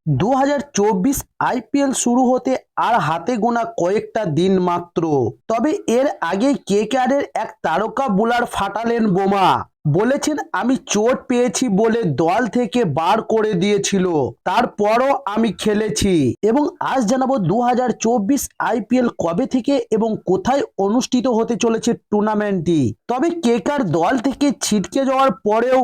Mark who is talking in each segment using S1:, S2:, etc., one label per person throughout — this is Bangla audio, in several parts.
S1: 2024 আইপিএল শুরু হতে আর হাতে গোনা কয়েকটা দিন মাত্র। তবে এর আগে কেকেআরের এক তারকা বোলার ফাটালেন বোমা। বলেছেন আমি চোট পেয়েছি বলে দল থেকে বার করে দিয়েছিল, তারপরও আমি খেলেছি। এবং আজ জানাবো 2024 আইপিএল কবে থেকে এবং কোথায় অনুষ্ঠিত হতে চলেছে টুর্নামেন্টটি। তবে কেকেআর দল থেকে ছিটকে যাওয়ার পরেও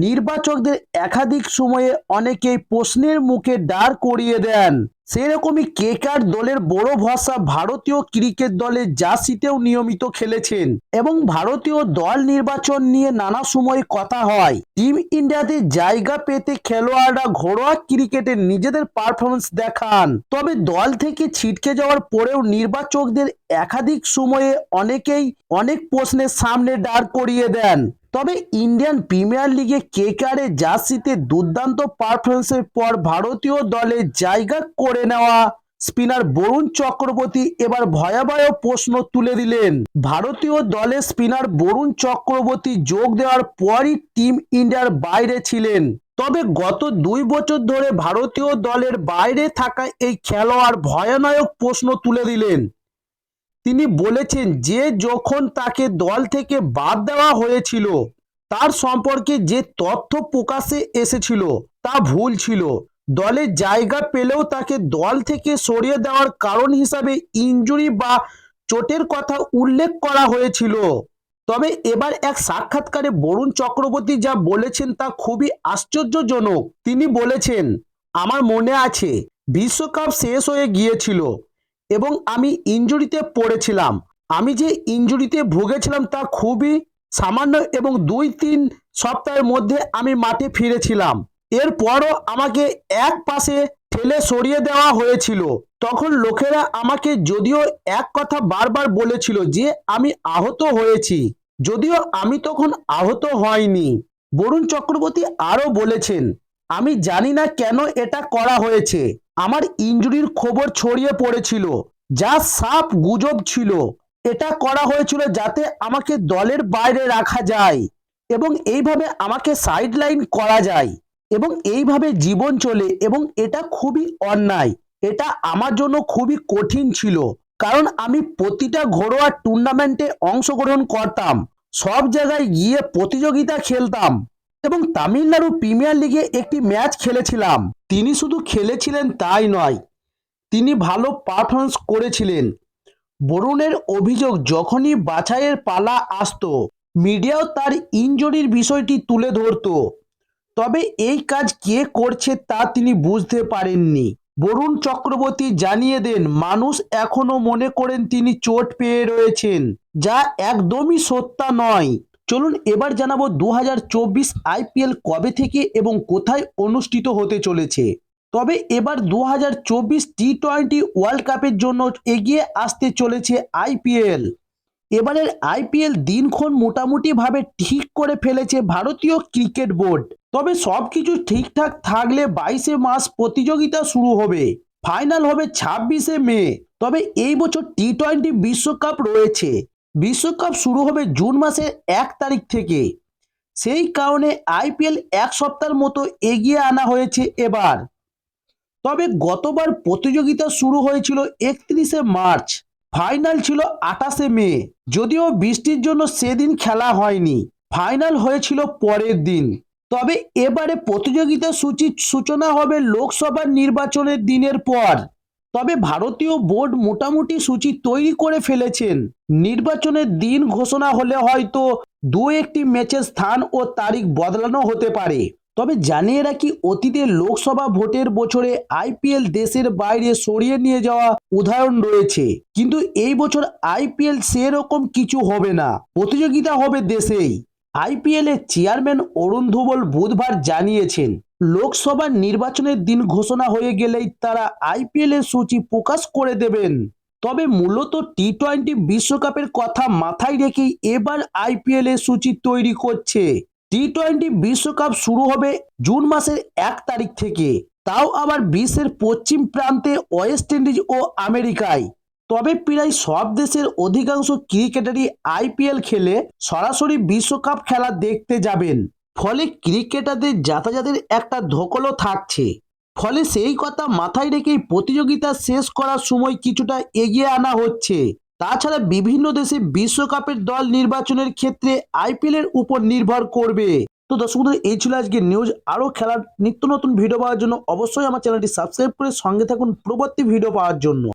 S1: নির্বাচকদের একাধিক সময়ে অনেকেই প্রশ্নের মুখে দাঁড় করিয়ে দেন। সেরকমই কেকেআর দলের বড় ভরসা ভারতীয় ক্রিকেট দলে জার্সিতেও নিয়মিত খেলেছেন এবং ভারতীয় দল নির্বাচন নিয়ে নানা সময় কথা হয়। টিম ইন্ডিয়াতে জায়গা পেতে খেলোয়াড়রা ঘরোয়া ক্রিকেটে নিজেদের পারফরমেন্স দেখান। তবে দল থেকে ছিটকে যাওয়ার পরেও নির্বাচকদের একাধিক সময়ে অনেকেই অনেক প্রশ্নের সামনে দাঁড় করিয়ে দেন। তবে ইন্ডিয়ান প্রিমিয়ার লিগে কেকেআরের জার্সিতে দুর্দান্ত পারফরমেন্সের পর ভারতীয় দলে জায়গা করে নেওয়া স্পিনার বরুণ চক্রবর্তী এবার ভয়াবহ প্রশ্ন তুলে দিলেন। ভারতীয় দলে স্পিনার বরুণ চক্রবর্তী যোগ দেওয়ার পরই টিম ইন্ডিয়ার বাইরে ছিলেন। তবে গত 2 বছর ধরে ভারতীয় দলের বাইরে থাকা এই খেলোয়াড় ভয়ানক প্রশ্ন তুলে দিলেন। তিনি বলেছেন যে যখন তাকে দল থেকে বাদ দেওয়া হয়েছিল তার সম্পর্কে যে তথ্য প্রকাশ্যে এসেছিল তা ভুল ছিল। দলে জায়গা পেলেও তাকে দল থেকে সরিয়ে দেওয়ার কারণ হিসাবে ইনজুরি বা চোটের কথা উল্লেখ করা হয়েছিল। তবে এবার এক সাক্ষাৎকারে বরুণ চক্রবর্তী যা বলেছেন তা খুবই আশ্চর্যজনক। তিনি বলেছেন, আমার মনে আছে বিশ্বকাপ শেষ হয়ে গিয়েছিল এবং আমি ইনজুরিতে পড়েছিলাম। আমি যে ইনজুরিতে ভুগেছিলাম তা খুবই সামান্য এবং 2-3 সপ্তাহের মধ্যে আমি মাঠে ফিরেছিলাম। এরপরও আমাকে এক পাশে ঠেলে সরিয়ে দেওয়া হয়েছিল। তখন লোকেরা আমাকে যদিও এক কথা বারবার বলেছিল যে আমি আহত হয়েছি, যদিও আমি তখন আহত হয়নি। বরুণ চক্রবর্তী আরও বলেছেন, আমি জানি না কেন এটা করা হয়েছে। আমার ইনজুরির খবর ছড়িয়ে পড়েছিল যা সাফ গুজব ছিল। এটা করা হয়েছিল যাতে আমাকে দলের বাইরে রাখা যায় এবং এইভাবে আমাকে সাইডলাইন করা যায় এবং এইভাবে জীবন চলে এবং এটা খুবই অন্যায়। এটা আমার জন্য খুবই কঠিন ছিল কারণ আমি প্রতিটা ঘরোয়া টুর্নামেন্টে অংশগ্রহণ করতাম, সব জায়গায় গিয়ে প্রতিযোগিতা খেলতাম এবং তামিলনাড়ু প্রিমিয়ার লিগে একটি ম্যাচ খেলেছিলাম। তিনি শুধু খেলেছিলেন তাই নয়, তিনি ভালো পারফরমেন্স করেছিলেন। বরুণের অভিযোগ, যখনই বাছাইয়ের পালা আসতো মিডিয়াও তার ইনজুরির বিষয়টি তুলে ধরত। তবে এই কাজ কে করছে তা তিনি বুঝতে পারেননি। বরুণ চক্রবর্তী জানিয়ে দেন, মানুষ এখনো মনে করেন তিনি চোট পেয়ে রয়েছেন, যা একদমই সত্য নয়। চলুন এবার জানাবো 2024 আইপিএল কবে থেকে এবং কোথায় অনুষ্ঠিত হতে চলেছে। তবে এবার 2024 টি-20 ওয়ার্ল্ড কাপের জন্য এগিয়ে আসতে চলেছে আইপিএল। এবারের আইপিএল দিনক্ষণ মোটামুটিভাবে ঠিক করে ফেলেছে ভারতীয় ক্রিকেট বোর্ড। তবে সবকিছু ঠিকঠাক থাকলে 22শে মার্চ প্রতিযোগিতা শুরু হবে, ফাইনাল হবে 26শে মে। তবে এই বছর টি-20 বিশ্বকাপ রয়েছে। বিশ্বকাপ শুরু হবে জুন মাসের 1 তারিখ থেকে। সেই কারণে আইপিএল এক সপ্তাহের মতো এগিয়ে আনা হয়েছে এবার। তবে গতবার প্রতিযোগিতা শুরু হয়েছিল 31শে মার্চ, ফাইনাল ছিল 28শে মে। যদিও বৃষ্টির জন্য সেদিন খেলা হয়নি, ফাইনাল হয়েছিল পরের দিন। তবে এবারে প্রতিযোগিতা সূচির সূচনা হবে লোকসভা নির্বাচনের দিনের পর। তবে ভারতীয় বোর্ড মোটামুটি সূচি তৈরি করে ফেলেছেন। নির্বাচনের দিন ঘোষণা হলে হয়তো 2-1টি ম্যাচের স্থান ও তারিখ বদলানো হতে পারে। তবে জানিয়ে রাখি, অতীতে লোকসভা ভোটের বছরে আইপিএল দেশের বাইরে সরিয়ে নিয়ে যাওয়া উদাহরণ রয়েছে, কিন্তু এই বছর আইপিএল সেরকম কিছু হবে না, প্রতিযোগিতা হবে দেশেই। আইপিএল এর চেয়ারম্যান অরুণ ধুবল বুধবার জানিয়েছেন, লোকসভা নির্বাচনের দিন ঘোষণা হয়ে গেলেই তারা আইপিএল এর সূচি প্রকাশ করে দেবেন। তবে মূলত টি-20 বিশ্বকাপের কথা মাথায় রেখেই এবার আইপিএল এর সূচি তৈরি করছে। টি-20 বিশ্বকাপ শুরু হবে জুন মাসের 1 তারিখ থেকে, তাও আবার বিশ্বের পশ্চিম প্রান্তে ওয়েস্ট ইন্ডিজ ও আমেরিকায়। তবে প্রায় সব দেশের অধিকাংশ ক্রিকেটারই আইপিএল খেলে সরাসরি বিশ্বকাপ খেলা দেখতে যাবেন, ফলে ক্রিকেটারদের যাতায়াতের একটা ধকলও থাকছে। ফলে সেই কথা মাথায় রেখেই প্রতিযোগিতা শেষ করার সময় কিছুটা এগিয়ে আনা হচ্ছে। তাছাড়া বিভিন্ন দেশে বিশ্বকাপের দল নির্বাচনের ক্ষেত্রে আইপিএল এর উপর নির্ভর করবে। তো দর্শক বন্ধুরা, এই ছিল আজকের নিউজ। আরও খেলার নিত্য নতুন ভিডিও পাওয়ার জন্য অবশ্যই আমার চ্যানেলটি সাবস্ক্রাইব করে সঙ্গে থাকুন পরবর্তী ভিডিও পাওয়ার জন্য।